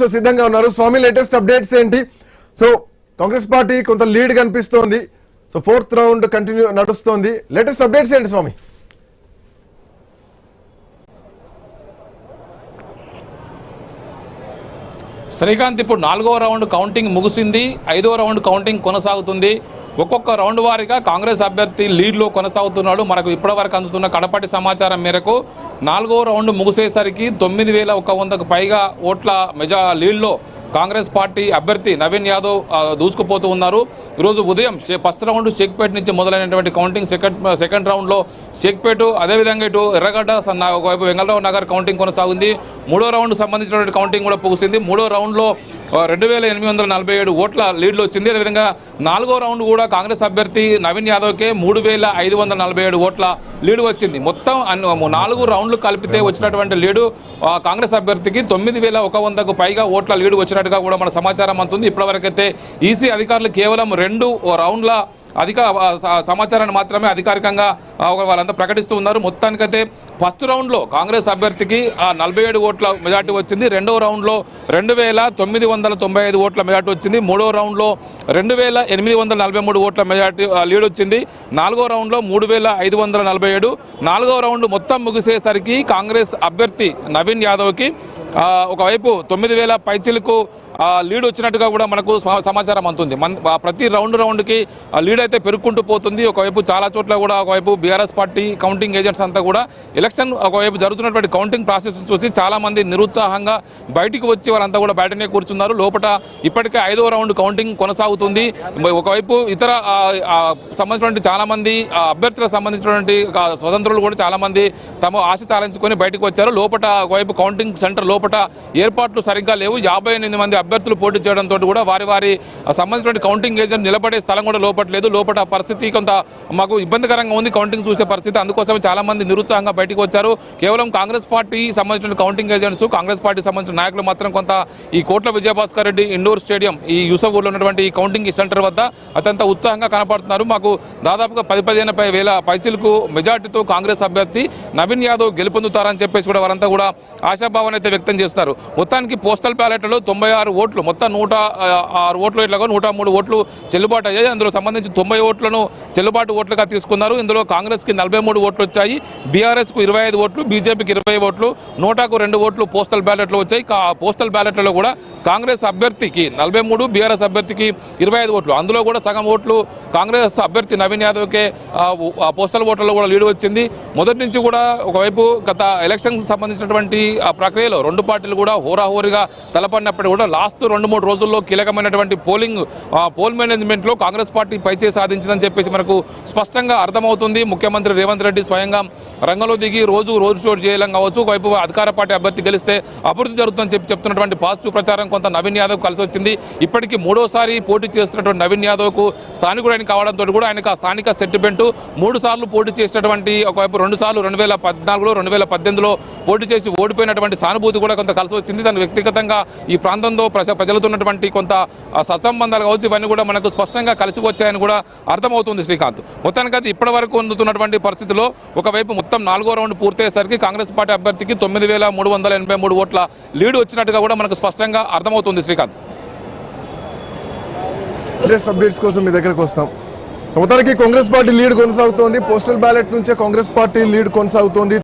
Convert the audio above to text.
So సిద్ధంగా ఉన్నారు స్వామి. Latest updates ఏంటి? సో కాంగ్రెస్ పార్టీ కొంత లీడ్ కనిపిస్తోంది. సో 4th రౌండ్ కంటిన్యూ నడుస్తోంది. లేటెస్ట్ అప్డేట్స్ ఏంటి స్వామి? శ్రీకాంత్, ఇప్పుడు 4వ రౌండ్ కౌంటింగ్ ముగిసింది, 5వ రౌండ్ కౌంటింగ్ కొనసాగుతుంది. ఒక్కొక్క రౌండ్ వారీగా కాంగ్రెస్ అభ్యర్థి లీడ్లో కొనసాగుతున్నాడు. మనకు ఇప్పటివరకు అందుతున్న కడపటి సమాచారం మేరకు 4వ రౌండ్ ముగిసేసరికి 9,100కు పైగా ఓట్ల లీడ్లో కాంగ్రెస్ పార్టీ అభ్యర్థి నవీన్ యాదవ్ దూసుకుపోతూ ఉన్నారు. ఈరోజు ఉదయం ఫస్ట్ రౌండ్ షేక్పేట నుంచి మొదలైనటువంటి కౌంటింగ్ సెకండ్ రౌండ్లో షేక్పేట, అదేవిధంగా ఇటు ఎర్రగడ్డ ఒకవైపు వెంగళరావు నగర్ కౌంటింగ్ కొనసాగుంది. 3వ రౌండ్ సంబంధించినటువంటి కౌంటింగ్ కూడా ముగిసింది. 3వ రౌండ్లో 2,847 ఓట్ల లీడ్లు వచ్చింది. అదేవిధంగా 4వ రౌండ్ కూడా కాంగ్రెస్ అభ్యర్థి నవీన్ యాదవ్కే 3,547 ఓట్ల లీడు వచ్చింది. మొత్తం 4 రౌండ్లు కలిపితే వచ్చినటువంటి లీడు కాంగ్రెస్ అభ్యర్థికి 9,100కు పైగా ఓట్ల లీడు వచ్చినట్టుగా కూడా మన సమాచారం అందుతుంది. ఇప్పటివరకైతే ఈసీ అధికారులు కేవలం 2 రౌండ్ల సమాచారాన్ని మాత్రమే అధికారికంగా వాళ్ళంతా ప్రకటిస్తూ ఉన్నారు. మొత్తానికైతే ఫస్ట్ రౌండ్లో కాంగ్రెస్ అభ్యర్థికి 47 ఓట్ల మెజార్టీ వచ్చింది. 2వ రౌండ్లో 2,995 ఓట్ల మెజార్టీ వచ్చింది. 3వ రౌండ్లో 2,843 ఓట్ల మెజార్టీ లీడ్ వచ్చింది. 4వ రౌండ్లో 3,547. 4వ రౌండ్ మొత్తం ముగిసేసరికి కాంగ్రెస్ అభ్యర్థి నవీన్ యాదవ్కి ఒకవైపు 9,000 పైచిలకు లీడ్ వచ్చినట్టుగా కూడా మనకు సమాచారం అందుతుంది. ప్రతి రౌండ్కి లీడ్ అయితే పెరుగుకుంటూ పోతుంది. ఒకవైపు చాలా చోట్ల కూడా ఒకవైపు బీఆర్ఎస్ పార్టీ కౌంటింగ్ ఏజెంట్స్ అంతా కూడా ఎలక్షన్ ఒకవైపు జరుగుతున్నటువంటి కౌంటింగ్ ప్రాసెస్ చూసి చాలామంది నిరుత్సాహంగా బయటికి వచ్చి వారంతా కూడా బయటనే కూర్చున్నారు. లోపల ఇప్పటికే 5వ రౌండ్ కౌంటింగ్ కొనసాగుతుంది. ఒకవైపు ఇతర సంబంధించినటువంటి చాలామంది అభ్యర్థులకు సంబంధించినటువంటి స్వతంత్రులు కూడా చాలామంది తమ ఆశ చాలించుకొని బయటకు వచ్చారు. లోపల ఒకవైపు కౌంటింగ్ సెంటర్ లోపల ఏర్పాట్లు సరిగ్గా లేవు. 58 మంది అభ్యర్థులు పోటీ చేయడంతో కూడా వారి సంబంధించిన కౌంటింగ్ ఏజెంట్ నిలబడే స్థలం కూడా లోపట్లేదు. లోపల పరిస్థితి కొంత మాకు ఇబ్బందికరంగా ఉంది కౌంటింగ్ చూసే పరిస్థితి. అందుకోసమే చాలా మంది నిరుత్సాహంగా బయటకు వచ్చారు. కేవలం కాంగ్రెస్ పార్టీ సంబంధించిన కౌంటింగ్ ఏజెంట్స్, కాంగ్రెస్ పార్టీ సంబంధించిన నాయకులు మాత్రం కొంత ఈ కోట్ల విజయభాస్కర్ రెడ్డి ఇండోర్ స్టేడియం ఈ యూసఫ్పూర్లో ఉన్నటువంటి ఈ కౌంటింగ్ సెంటర్ వద్ద అత్యంత ఉత్సాహంగా కనపడుతున్నారు. మాకు దాదాపుగా 10,000 పైసలకు మెజార్టీతో కాంగ్రెస్ అభ్యర్థి నవీన్ యాదవ్ గెలుపొందుతారని చెప్పేసి కూడా వారంతా కూడా ఆశాభావాన్ని అయితే వ్యక్తం చేస్తున్నారు. మొత్తానికి పోస్టల్ బ్యాలెట్లో 96 ఓట్లు, మొత్తం 106 ఓట్లు ఇట్లాగా 103 ఓట్లు చెల్లుబాటు అయ్యాయి. అందులో సంబంధించి 90 ఓట్లను చెల్లుబాటు ఓట్లుగా తీసుకున్నారు. ఇందులో కాంగ్రెస్కి 43 ఓట్లు వచ్చాయి, బీఆర్ఎస్కు 25 ఓట్లు, బీజేపీకి 20 ఓట్లు, నోటాకు 2 ఓట్లు పోస్టల్ బ్యాలెట్లో వచ్చాయి. పోస్టల్ బ్యాలెట్లలో కూడా కాంగ్రెస్ అభ్యర్థికి 43, బీఆర్ఎస్ అభ్యర్థికి 25 ఓట్లు. అందులో కూడా సగం ఓట్లు కాంగ్రెస్ అభ్యర్థి నవీన్ యాదవ్కే పోస్టల్ ఓట్లలో కూడా లీడ్ వచ్చింది. మొదటి నుంచి కూడా ఒకవైపు గత ఎలక్షన్కి సంబంధించినటువంటి ప్రక్రియలో 2 పార్టీలు కూడా హోరాహోరీగా తలపడినప్పుడు కూడా లాస్ట్ 2-3 రోజుల్లో కీలకమైనటువంటి పోల్ మేనేజ్మెంట్లో కాంగ్రెస్ పార్టీ పైచేయి సాధించిందని చెప్పేసి మనకు స్పష్టంగా అర్థమవుతుంది. ముఖ్యమంత్రి రేవంత్ రెడ్డి స్వయంగా రంగంలో దిగి రోజు షో చేయడం కావచ్చు, ఒకవైపు అధికార పార్టీ అభ్యర్థి గెలిస్తే అభివృద్ధి జరుగుతుందని చెప్తున్నటువంటి పాజిటివ్ ప్రచారం కొంత నవీన్ యాదవ్ కలిసి వచ్చింది. ఇప్పటికీ 3వసారి పోటీ చేస్తున్నటువంటి నవీన్ యాదవ్కు స్థానికుడు కావడంతో కూడా ఆయనకు ఆ స్థానిక సెంటిమెంటు 3 సార్లు పోటీ చేసినటువంటి ఒకవైపు 2 సార్లు 2014లో 2018లో పోటీ చేసి ఓడిపోయినటువంటి సానుభూతి కూడా కొంత కలిసి వచ్చింది. దాని వ్యక్తిగతంగా ఈ ప్రాంతంలో ప్రజలతో ఉన్నటువంటి కొంత సత్సంబంధాలు కావచ్చు, ఇవన్నీ కూడా మనకు స్పష్టంగా కలిసి వచ్చాయని కూడా అర్థమవుతుంది శ్రీకాంత్. మొత్తానికి అది ఇప్పటి వరకు అందుతున్నటువంటి పరిస్థితిలో ఒకవైపు మొత్తం 4వ రౌండ్ పూర్తయ్యేసరికి కాంగ్రెస్ పార్టీ అభ్యర్థికి 9,383 ఓట్ల లీడ్ వచ్చినట్టుగా కూడా మనకు స్పష్టంగా అర్థమవుతుంది శ్రీకాంత్. అప్డేట్స్ కోసం మీ దగ్గరకు వస్తాం. మొత్తానికి కాంగ్రెస్ పార్టీ లీడ్ కొనసాగుతోంది. పోస్టల్ బ్యాలెట్ నుంచే కాంగ్రెస్ పార్టీ లీడ్ కొనసాగుతోంది.